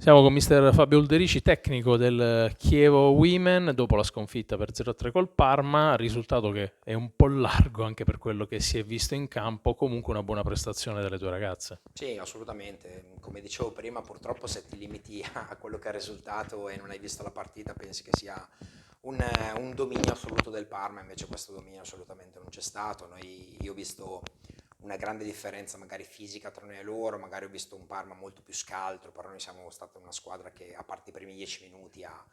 Siamo con mister Fabio Ulderici, tecnico del Chievo Women, dopo la sconfitta per 0-3 col Parma, risultato che è un po' largo anche per quello che si è visto in campo, comunque una buona prestazione delle tue ragazze. Sì, assolutamente. Come dicevo prima, purtroppo se ti limiti a quello che è il risultato e non hai visto la partita, pensi che sia un dominio assoluto del Parma, invece questo dominio assolutamente non c'è stato. Io ho visto una grande differenza magari fisica tra noi e loro, magari ho visto un Parma molto più scaltro, però noi siamo stata una squadra che a parte i primi 10 minuti ha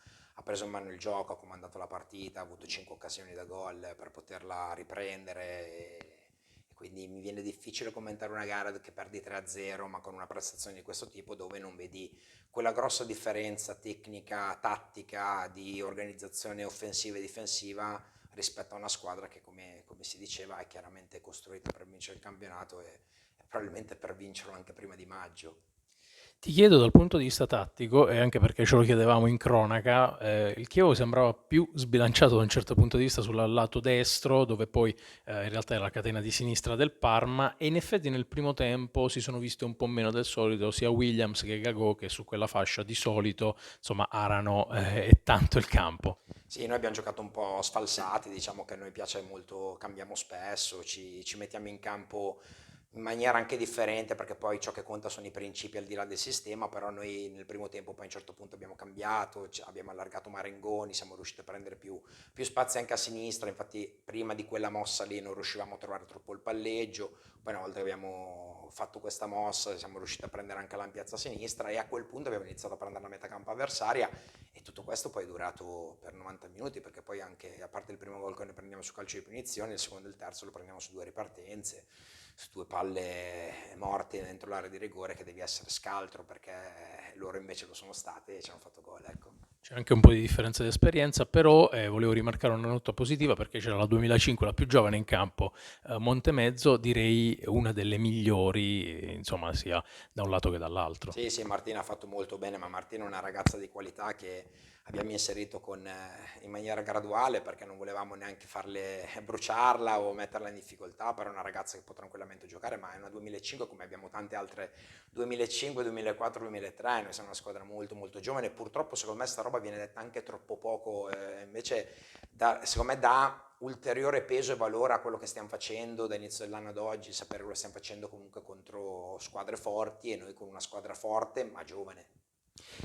preso in mano il gioco, ha comandato la partita, ha avuto 5 occasioni da gol per poterla riprendere. E quindi mi viene difficile commentare una gara che perdi 3-0, ma con una prestazione di questo tipo dove non vedi quella grossa differenza tecnica, tattica, di organizzazione offensiva e difensiva rispetto a una squadra che, come si diceva, è chiaramente costruita per vincere il campionato e probabilmente per vincerlo anche prima di maggio. Ti chiedo dal punto di vista tattico, e anche perché ce lo chiedevamo in cronaca, il Chievo sembrava più sbilanciato da un certo punto di vista sul lato destro, dove poi in realtà era la catena di sinistra del Parma, e in effetti nel primo tempo si sono viste un po' meno del solito, sia Williams che Gagò, che su quella fascia di solito insomma arano e tanto il campo. Sì, noi abbiamo giocato un po' sfalsati, diciamo che a noi piace molto, cambiamo spesso, ci mettiamo in campo in maniera anche differente perché poi ciò che conta sono i principi al di là del sistema, però noi nel primo tempo poi a un certo punto abbiamo cambiato, abbiamo allargato Marengoni, siamo riusciti a prendere più spazi anche a sinistra, infatti prima di quella mossa lì non riuscivamo a trovare troppo il palleggio, poi una volta che abbiamo fatto questa mossa siamo riusciti a prendere anche l'ampiezza a sinistra e a quel punto abbiamo iniziato a prendere la metacampo avversaria e tutto questo poi è durato per 90 minuti perché poi anche, a parte il primo gol che noi prendiamo su calcio di punizione, il secondo e il terzo lo prendiamo su due ripartenze, su due palle morte dentro l'area di rigore che devi essere scaltro perché loro invece lo sono state e ci hanno fatto gol, ecco. C'è anche un po' di differenza di esperienza, però volevo rimarcare una nota positiva perché c'era la 2005, la più giovane in campo, Montemezzo, direi una delle migliori, insomma, sia da un lato che dall'altro. Sì, sì, Martina ha fatto molto bene, ma Martina è una ragazza di qualità che abbiamo inserito in maniera graduale perché non volevamo neanche farle bruciarla o metterla in difficoltà, però è una ragazza che può tranquillamente giocare, ma è una 2005 come abbiamo tante altre 2005, 2004, 2003, noi siamo una squadra molto molto giovane, purtroppo secondo me sta roba viene detta anche troppo poco, invece secondo me dà ulteriore peso e valore a quello che stiamo facendo da inizio dell'anno ad oggi, sapere che lo stiamo facendo comunque contro squadre forti e noi con una squadra forte ma giovane.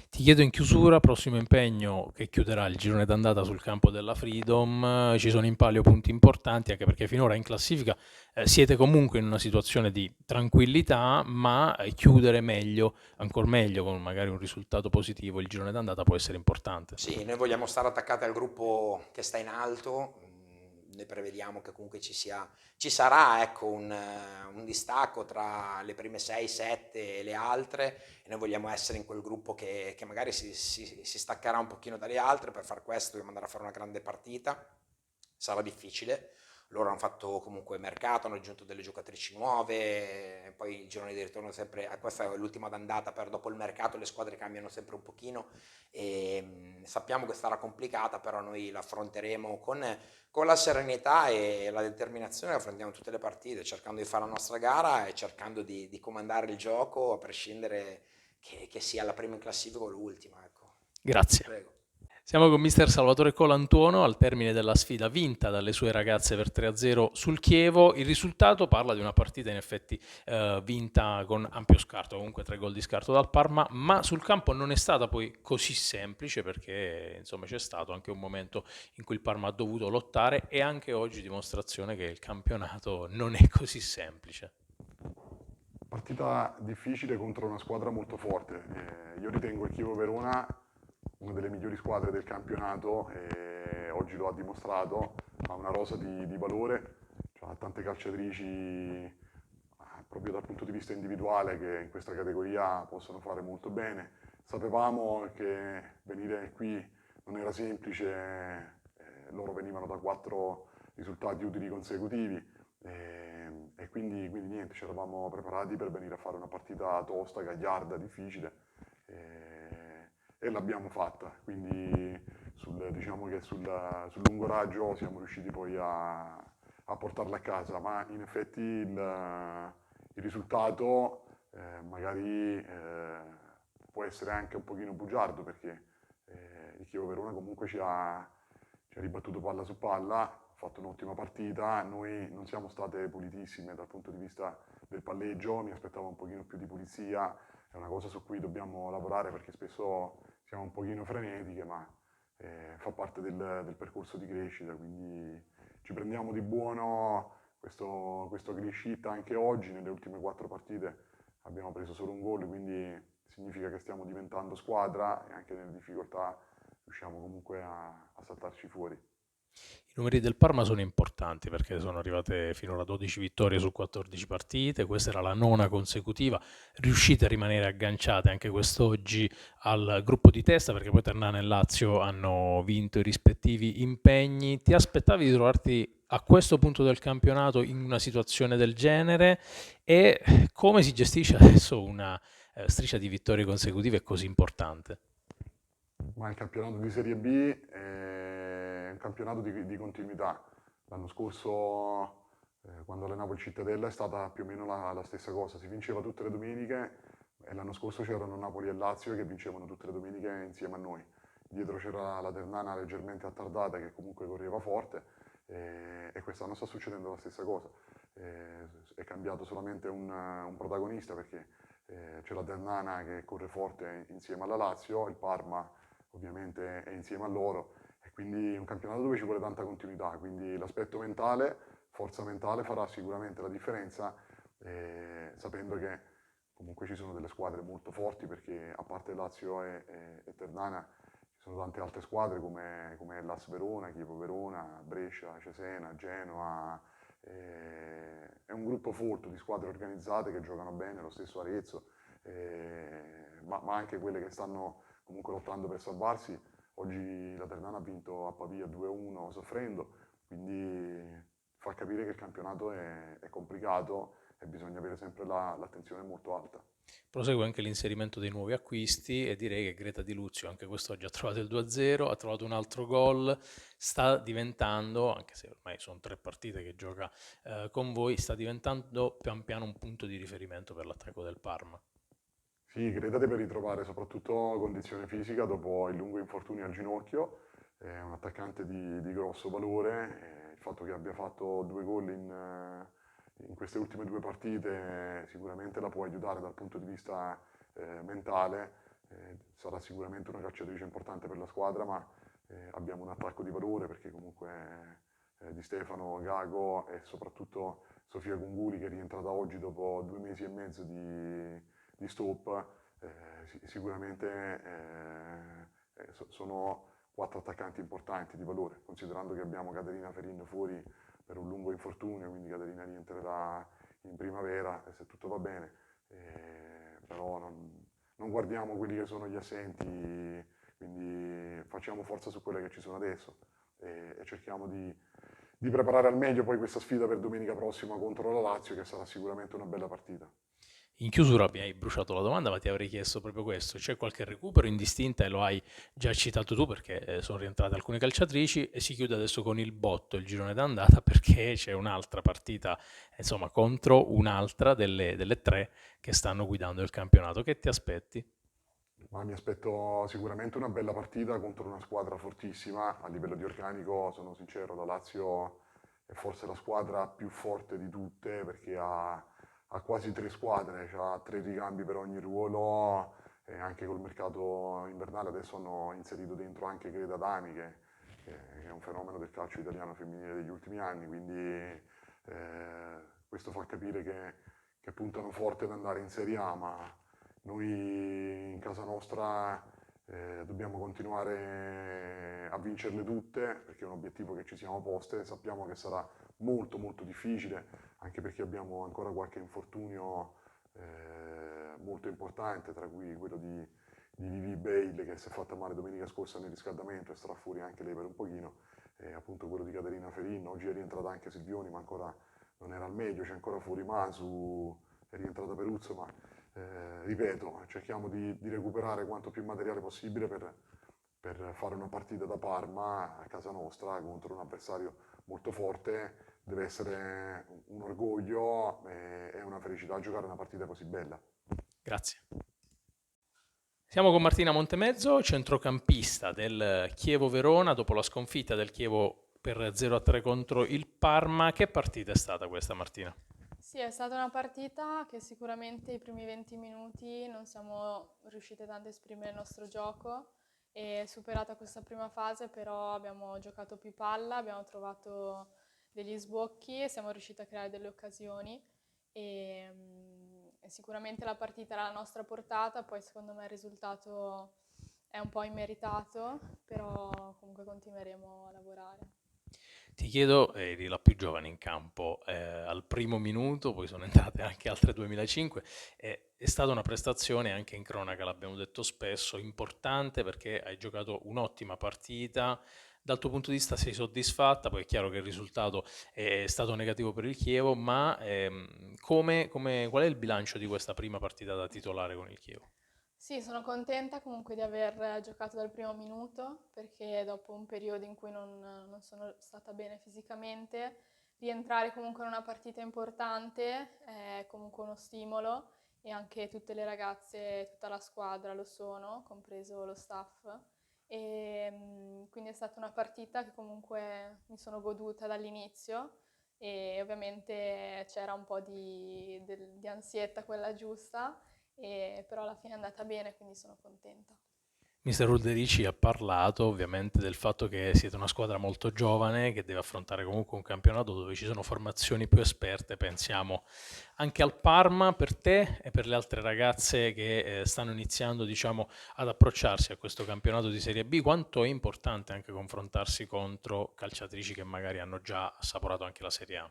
Ti chiedo in chiusura, prossimo impegno che chiuderà il girone d'andata sul campo della Freedom, ci sono in palio punti importanti anche perché finora in classifica siete comunque in una situazione di tranquillità, ma chiudere meglio, ancora meglio, con magari un risultato positivo il girone d'andata può essere importante. Sì, noi vogliamo stare attaccati al gruppo che sta in alto, noi prevediamo che comunque ci sarà ecco, un distacco tra le prime 6, 7 e le altre e noi vogliamo essere in quel gruppo che magari si staccherà un pochino dalle altre, per far questo dobbiamo andare a fare una grande partita, sarà difficile, loro hanno fatto comunque mercato, hanno aggiunto delle giocatrici nuove, poi il girone di ritorno sempre, questa è l'ultima d'andata, per dopo il mercato le squadre cambiano sempre un pochino e sappiamo che sarà complicata, però noi la affronteremo con la serenità e la determinazione, affrontiamo tutte le partite, cercando di fare la nostra gara e cercando di comandare il gioco, a prescindere che sia la prima in classifica o l'ultima, ecco. Grazie. Prego. Siamo con mister Salvatore Colantuono al termine della sfida vinta dalle sue ragazze per 3-0 sul Chievo. Il risultato parla di una partita in effetti vinta con ampio scarto, comunque 3 gol di scarto dal Parma, ma sul campo non è stata poi così semplice perché insomma c'è stato anche un momento in cui il Parma ha dovuto lottare e anche oggi dimostrazione che il campionato non è così semplice. Partita difficile contro una squadra molto forte. Io ritengo il Chievo Verona una delle migliori squadre del campionato e oggi lo ha dimostrato, ha una rosa di valore, ha tante calciatrici proprio dal punto di vista individuale che in questa categoria possono fare molto bene. Sapevamo che venire qui non era semplice, loro venivano da 4 risultati utili consecutivi e quindi niente, ci eravamo preparati per venire a fare una partita tosta, gagliarda, difficile e l'abbiamo fatta, quindi diciamo che sul lungo raggio siamo riusciti poi a portarla a casa, ma in effetti il risultato magari può essere anche un pochino bugiardo perché il Chievo Verona comunque ci ha ribattuto palla su palla, ha fatto un'ottima partita, noi non siamo state pulitissime dal punto di vista del palleggio, mi aspettavo un pochino più di pulizia, è una cosa su cui dobbiamo lavorare perché spesso siamo un pochino frenetiche, ma fa parte del percorso di crescita, quindi ci prendiamo di buono questo clean sheet anche oggi, nelle ultime 4 partite abbiamo preso solo un gol, quindi significa che stiamo diventando squadra e anche nelle difficoltà riusciamo comunque a saltarci fuori. I numeri del Parma sono importanti perché sono arrivate finora 12 vittorie su 14 partite, questa era la 9ª consecutiva, riuscite a rimanere agganciate anche quest'oggi al gruppo di testa perché poi Ternana e Lazio hanno vinto i rispettivi impegni. Ti aspettavi di trovarti a questo punto del campionato in una situazione del genere e come si gestisce adesso una striscia di vittorie consecutive così importante? Ma il campionato di Serie B è un campionato di continuità. L'anno scorso, quando allenavo il Cittadella, è stata più o meno la stessa cosa. Si vinceva tutte le domeniche e l'anno scorso c'erano Napoli e Lazio che vincevano tutte le domeniche insieme a noi. Dietro c'era la Ternana leggermente attardata che comunque correva forte e quest'anno sta succedendo la stessa cosa. È cambiato solamente un protagonista perché c'è la Ternana che corre forte insieme alla Lazio, il Parma ovviamente è insieme a loro e quindi è un campionato dove ci vuole tanta continuità, quindi l'aspetto mentale, forza mentale farà sicuramente la differenza, sapendo che comunque ci sono delle squadre molto forti perché a parte Lazio e Ternana ci sono tante altre squadre come l'As Verona, Chievo Verona, Brescia, Cesena, Genoa, è un gruppo folto di squadre organizzate che giocano bene, lo stesso Arezzo, ma anche quelle che stanno comunque lottando per salvarsi. Oggi la Ternana ha vinto a Pavia 2-1 soffrendo, quindi fa capire che il campionato è complicato e bisogna avere sempre l'attenzione molto alta. Prosegue anche l'inserimento dei nuovi acquisti e direi che Greta Di Luzio anche quest'oggi ha trovato il 2-0, ha trovato un altro gol, sta diventando, anche se ormai sono 3 partite che gioca con voi, sta diventando pian piano un punto di riferimento per l'attacco del Parma. Sì, Greta deve ritrovare soprattutto condizione fisica dopo il lungo infortunio al ginocchio, è un attaccante di grosso valore, il fatto che abbia fatto 2 gol in queste ultime 2 partite sicuramente la può aiutare dal punto di vista mentale, sarà sicuramente una calciatrice importante per la squadra, ma abbiamo un attacco di valore perché comunque Di Stefano, Gago e soprattutto Sofia Gunguli che è rientrata oggi dopo 2 mesi e mezzo di stop, sicuramente sono 4 attaccanti importanti di valore, considerando che abbiamo Caterina Ferin fuori per un lungo infortunio, quindi Caterina rientrerà in primavera e se tutto va bene, però non guardiamo quelli che sono gli assenti, quindi facciamo forza su quelle che ci sono adesso e cerchiamo di preparare al meglio poi questa sfida per domenica prossima contro la Lazio, che sarà sicuramente una bella partita. In chiusura mi hai bruciato la domanda, ma ti avrei chiesto proprio questo. C'è qualche recupero in distinta e lo hai già citato tu perché sono rientrate alcune calciatrici e si chiude adesso con il botto, il girone d'andata, perché c'è un'altra partita, insomma, contro un'altra delle 3 che stanno guidando il campionato. Che ti aspetti? Ma mi aspetto sicuramente una bella partita contro una squadra fortissima. A livello di organico, sono sincero, la Lazio è forse la squadra più forte di tutte perché ha quasi 3 squadre, ha 3 ricambi per ogni ruolo e anche col mercato invernale adesso hanno inserito dentro anche Greta Dami che è un fenomeno del calcio italiano femminile degli ultimi anni, quindi questo fa capire che puntano forte ad andare in Serie A, ma noi in casa nostra dobbiamo continuare a vincerle tutte perché è un obiettivo che ci siamo poste, sappiamo che sarà molto molto difficile anche perché abbiamo ancora qualche infortunio molto importante, tra cui quello di Vivi Bale che si è fatta male domenica scorsa nel riscaldamento e sarà fuori anche lei per un pochino, e appunto quello di Caterina Ferin, oggi è rientrata anche Silvioni ma ancora non era al meglio, c'è ancora fuori Masu, è rientrata Peruzzo, ma ripeto, cerchiamo di recuperare quanto più materiale possibile per fare una partita da Parma a casa nostra contro un avversario molto forte. Deve essere un orgoglio e una felicità giocare una partita così bella. Grazie. Siamo con Martina Montemezzo, centrocampista del Chievo Verona, dopo la sconfitta del Chievo per 0-3 contro il Parma. Che partita è stata questa, Martina? Sì, è stata una partita che sicuramente i primi 20 minuti non siamo riuscite tanto a esprimere il nostro gioco e superata questa prima fase però abbiamo giocato più palla, abbiamo trovato degli sbocchi e siamo riusciti a creare delle occasioni e sicuramente la partita era alla nostra portata, poi secondo me il risultato è un po' immeritato, però comunque continueremo a lavorare. Ti chiedo, eri la più giovane in campo al primo minuto, poi sono entrate anche altre 2005, è stata una prestazione anche in cronaca, l'abbiamo detto spesso, importante perché hai giocato un'ottima partita, dal tuo punto di vista sei soddisfatta, poi è chiaro che il risultato è stato negativo per il Chievo, ma qual è il bilancio di questa prima partita da titolare con il Chievo? Sì, sono contenta comunque di aver giocato dal primo minuto perché dopo un periodo in cui non sono stata bene fisicamente, rientrare comunque in una partita importante è comunque uno stimolo e anche tutte le ragazze, tutta la squadra lo sono, compreso lo staff. Quindi è stata una partita che comunque mi sono goduta dall'inizio e ovviamente c'era un po' di ansietta, quella giusta, però alla fine è andata bene, quindi sono contenta. Mister Ulderici ha parlato ovviamente del fatto che siete una squadra molto giovane che deve affrontare comunque un campionato dove ci sono formazioni più esperte, pensiamo anche al Parma. Per te e per le altre ragazze che stanno iniziando, diciamo, ad approcciarsi a questo campionato di Serie B, quanto è importante anche confrontarsi contro calciatrici che magari hanno già assaporato anche la Serie A?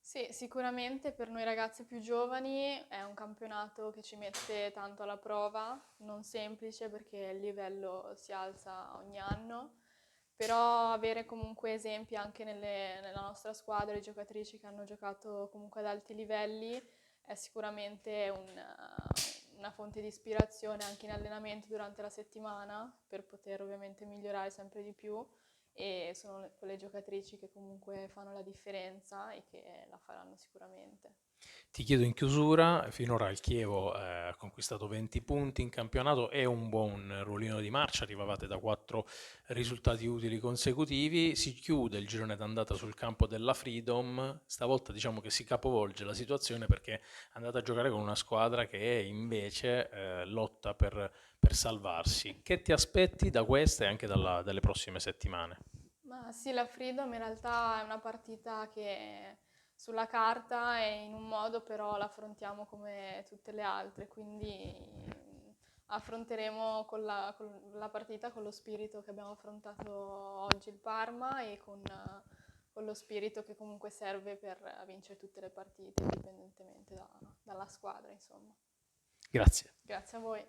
Sì, sicuramente per noi ragazze più giovani è un campionato che ci mette tanto alla prova, non semplice perché il livello si alza ogni anno, però avere comunque esempi anche nella nostra squadra di giocatrici che hanno giocato comunque ad alti livelli è sicuramente una fonte di ispirazione anche in allenamento durante la settimana per poter ovviamente migliorare sempre di più e sono quelle giocatrici che comunque fanno la differenza e che la faranno sicuramente. Ti chiedo in chiusura, finora il Chievo ha conquistato 20 punti in campionato, è un buon ruolino di marcia, arrivavate da 4 risultati utili consecutivi, si chiude il girone d'andata sul campo della Freedom, stavolta diciamo che si capovolge la situazione perché andate a giocare con una squadra che invece lotta per salvarsi. Che ti aspetti da questa e anche dalle prossime settimane? Ma sì, la Freedom in realtà è una partita che sulla carta è in un modo, però la affrontiamo come tutte le altre, quindi affronteremo con la partita con lo spirito che abbiamo affrontato oggi il Parma e con lo spirito che comunque serve per vincere tutte le partite, indipendentemente dalla squadra, insomma. Grazie. Grazie a voi.